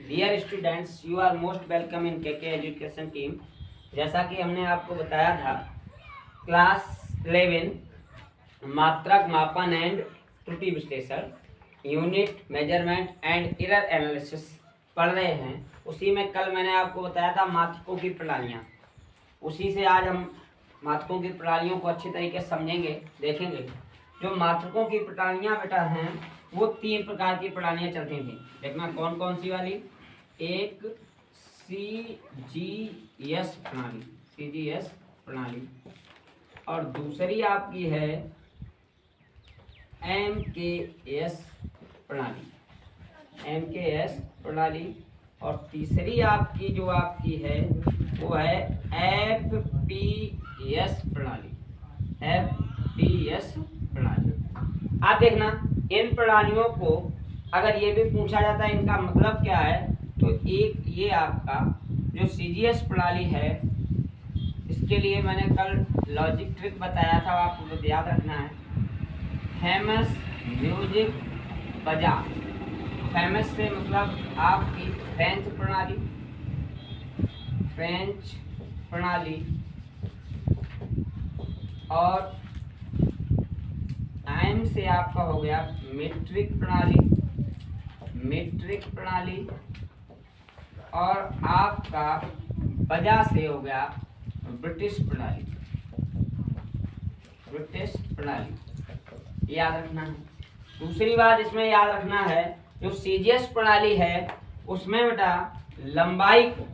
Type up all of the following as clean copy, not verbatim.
Dear students, you are most welcome in KK education team. जैसा कि हमने आपको बताया था, क्लास 11 मात्रक मापन एंड त्रुटि विश्लेषण unit measurement and error analysis पढ़ रहे हैं। उसी में कल मैंने आपको बताया था मात्रकों की प्रणालियाँ। उसी से आज हम मात्रकों की प्रणालियों को अच्छी तरीके से समझेंगे, देखेंगे। जो मात्रकों की प्रणालियाँ बेटा हैं, वो 3 प्रकार की प्रणालियाँ चलती थी। देखना कौन कौन सी वाली। एक CGS प्रणाली, CGS प्रणाली, और दूसरी आपकी है MKS प्रणाली, MKS प्रणाली, और तीसरी आपकी जो आपकी है वो है FPS प्रणाली, FPS प्रणाली। आप देखना, इन प्रणालियों को अगर ये भी पूछा जाता है इनका मतलब क्या है, तो एक ये आपका जो CGS प्रणाली है, इसके लिए मैंने कल लॉजिक ट्रिक बताया था, आपको याद रखना है। फेमस म्यूजिक बजा, फेमस से मतलब आपकी फ्रेंच प्रणाली, फ्रेंच प्रणाली, और टाइम से आपका हो गया मीट्रिक प्रणाली, मीट्रिक प्रणाली, और आपका बजा से हो गया ब्रिटिश प्रणाली, ब्रिटिश प्रणाली। याद रखना है। दूसरी बात इसमें याद रखना है, जो CGS प्रणाली है उसमें बेटा लंबाई को,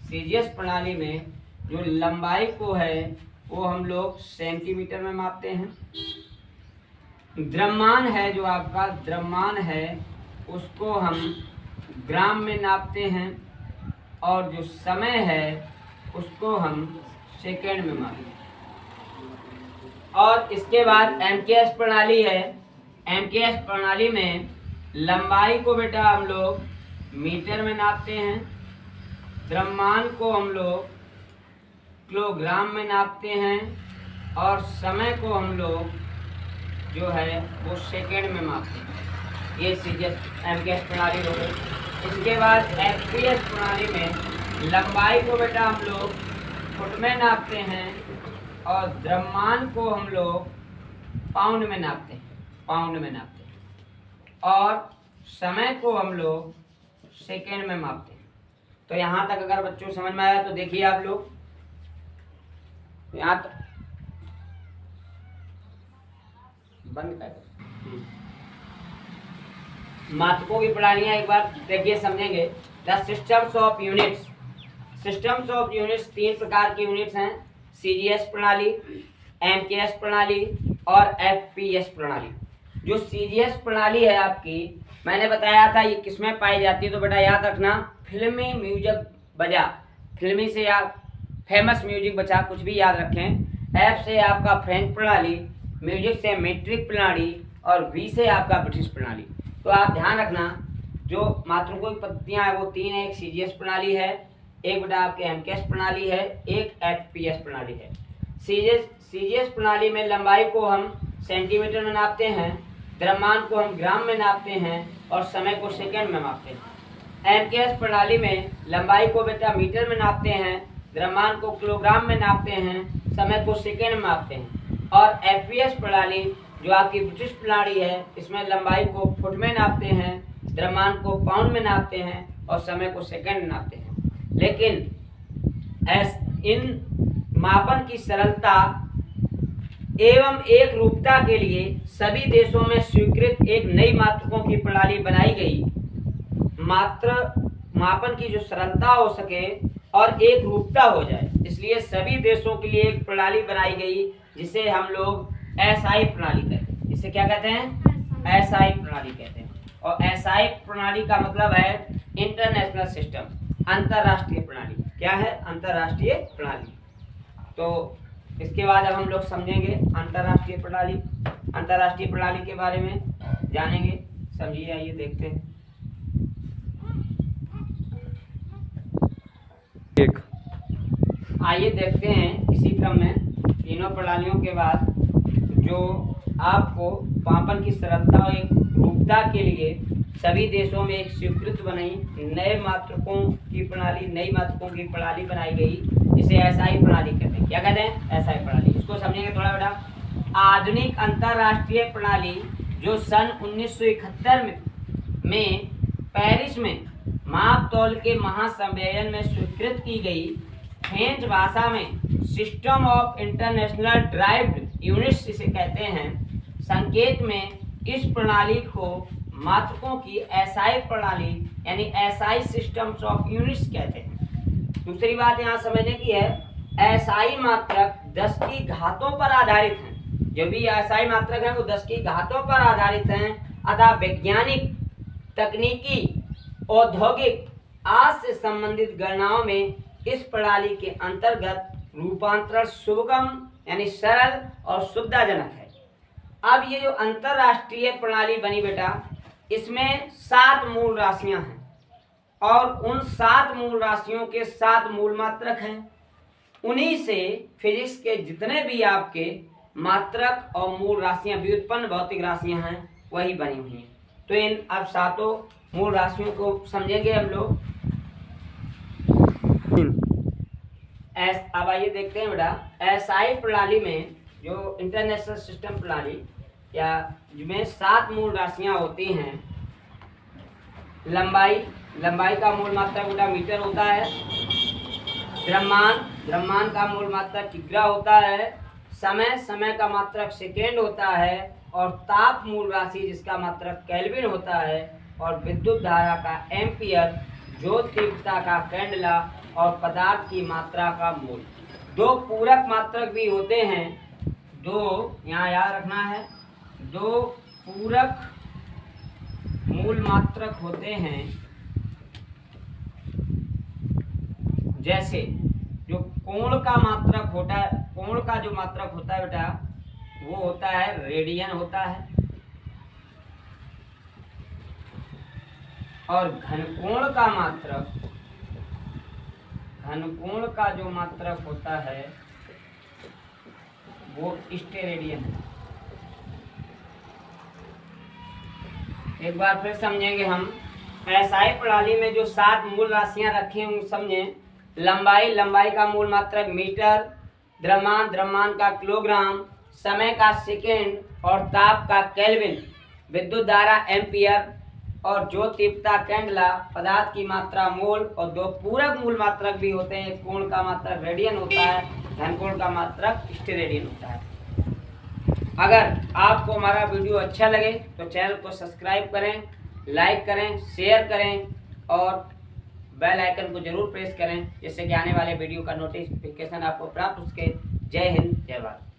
CGS प्रणाली में जो लंबाई को है वो हम लोग सेंटीमीटर में मापते हैं। द्रव्यमान है, जो आपका द्रव्यमान है उसको हम ग्राम में नापते हैं, और जो समय है उसको हम सेकेंड में मापते हैं। और इसके बाद MKS प्रणाली है। MKS प्रणाली में लंबाई को बेटा हम लोग मीटर में नापते हैं, द्रव्यमान को हम लोग किलोग्राम में नापते हैं, और समय को हम लोग जो है वो सेकेंड में मापते हैं। ये CGS MKS प्रणाली हो गई। इसके बाद FPS प्रणाली में लंबाई को बेटा हम लोग फुट में नापते हैं, और द्रव्यमान को हम लोग पाउंड में नापते हैं, पाउंड में नापते हैं, और समय को हम लोग सेकेंड में मापते हैं। तो यहाँ तक अगर बच्चों समझ में आया तो देखिए आप लोग, यहाँ तक बंद कर। मात्रकों की प्रणालियाँ एक बार देखिए, समझेंगे। The systems of units, systems of units 3 प्रकार की यूनिट्स हैं। CGS प्रणाली, MKS प्रणाली, और FPS प्रणाली। जो CGS प्रणाली है आपकी, मैंने बताया था ये किसमें पाई जाती है, तो बेटा याद रखना, फिल्मी म्यूजिक बजा, फिल्मी से आप फेमस म्यूजिक बजा, कुछ भी याद रखें। F से आपका फ्रेंच प्रणाली, म्यूजिक से मीट्रिक प्रणाली, और V से आपका ब्रिटिश प्रणाली। तो आप ध्यान रखना, जो मात्रकों की पद्धतियाँ हैं वो 3 है। एक CGS प्रणाली है, एक बेटा आपके MKS प्रणाली है, एक FPS प्रणाली है। CGS प्रणाली में लंबाई को हम सेंटीमीटर में नापते हैं, द्रव्यमान को हम ग्राम में नापते हैं, और समय को सेकंड में मापते हैं। MKS प्रणाली में लंबाई को बेटा मीटर में नापते हैं, द्रव्यमान को किलोग्राम में नापते हैं, समय को सेकंड में मापते हैं। और FPS प्रणाली जो आपकी ब्रिटिश प्रणाली है, इसमें लंबाई को फुट में नापते हैं, द्रव्यमान को पाउंड में नापते हैं, और समय को सेकंड में नापते हैं। लेकिन इन मापन की सरलता एवं एक रूपता के लिए सभी देशों में स्वीकृत एक नई मात्रकों की प्रणाली बनाई गई। मापन की जो सरलता हो सके और एक रूपता हो जाए, इसलिए सभी देशों के लिए एक प्रणाली बनाई गई, जिसे हम लोग SI प्रणाली कहते हैं। इसे क्या कहते हैं? SI प्रणाली कहते हैं। और SI प्रणाली का मतलब है इंटरनेशनल सिस्टम, अंतरराष्ट्रीय प्रणाली। क्या है? अंतरराष्ट्रीय प्रणाली। तो इसके बाद अब हम लोग समझेंगे अंतरराष्ट्रीय प्रणाली। अंतरराष्ट्रीय प्रणाली के बारे में जानेंगे, समझिए। आइए देखते हैं। आइए देखते हैं इसी क्रम में तीनों प्रणालियों के बाद जो आपको मापन की सरलता और एक रूपता के लिए सभी देशों में एक स्वीकृत बनी नई मात्रकों की प्रणाली बनाई गई। इसे एसआई प्रणाली कहते हैं। क्या कहते हैं? एसआई प्रणाली। इसको समझेंगे थोड़ा बेटा। आधुनिक अंतरराष्ट्रीय प्रणाली जो सन 1971 में पेरिस में माप तौल के महासम्मेलन में स्वीकृत की गई, फ्रेंच भाषा में system of international derived units इसे कहते हैं। संकेत में इस प्रणाली को मात्रकों की एसआई प्रणाली यानी एसआई सिस्टम्स ऑफ यूनिट्स कहते हैं। दूसरी बात यहाँ समझने की है, एसआई मात्रक 10 की घातों पर आधारित हैं। जो भी एसआई मात्रक हैं वो 10 की घातों पर आधारित हैं, अतः वैज्ञानिक, तकनीकी, औद्योगिक आज से संबंधित गणनाओं में इस प्रणाली के अंतर्गत रूपांतरण सुगम यानी सरल और सुविधाजनक है। अब ये जो अंतरराष्ट्रीय प्रणाली बनी बेटा, इसमें 7 मूल राशियां हैं और उन 7 मूल राशियों के 7 मूल मात्रक हैं। उन्हीं से फिजिक्स के जितने भी आपके मात्रक और मूल राशियां, व्युत्पन्न भौतिक राशियां हैं, वही बनी हुई हैं। तो इन अब 7 मूल राशियों को समझेंगे हम लोग। अब आइए देखते हैं बेटा, एसआई प्रणाली में जो इंटरनेशनल सिस्टम प्रणाली या जिसमें 7 मूल राशियां होती हैं। लंबाई का मूल मात्रक बेटा मीटर होता है। द्रव्यमान का मूल मात्रक किग्रा होता है। समय का मात्रक सेकेंड होता है। और ताप मूल राशि जिसका मात्रक केल्विन होता है। और विद्युत धारा का एम्पियर, ज्योत तीव्रता का कैंडला और पदार्थ की मात्रा का मोल। 2 पूरक मात्रक भी होते हैं। 2 यहाँ याद रखना है, 2 पूरक मूल मात्रक होते हैं। जैसे जो कोण का मात्रक होता है, कोण का जो मात्रक होता है बेटा वो होता है रेडियन होता है। और घनकोण का जो मात्रक होता है वो स्टेरेडियन है। एक बार फिर समझेंगे हम। एसआई प्रणाली में जो 7 मूल राशियां रखी होंगी समझें। लंबाई का मूल मात्रक मीटर, द्रव्यमान का किलोग्राम, समय का सेकेंड और ताप का केल्विन, विद्युत धारा एम्पियर और ज्योत तीव्रता कैंडला, पदार्थ की मात्रा मोल। और 2 पूरक मूल मात्रक भी होते हैं। कोण का मात्रक रेडियन होता है, घनकोण का मात्रक स्टेरेडियन होता है। अगर आपको हमारा वीडियो अच्छा लगे तो चैनल को सब्सक्राइब करें, लाइक करें, शेयर करें और बेल आइकन को जरूर प्रेस करें, जिससे कि आने वाले वीडियो का नोटिफिकेशन आपको प्राप्त हो सके। जय हिंद, जय भारत।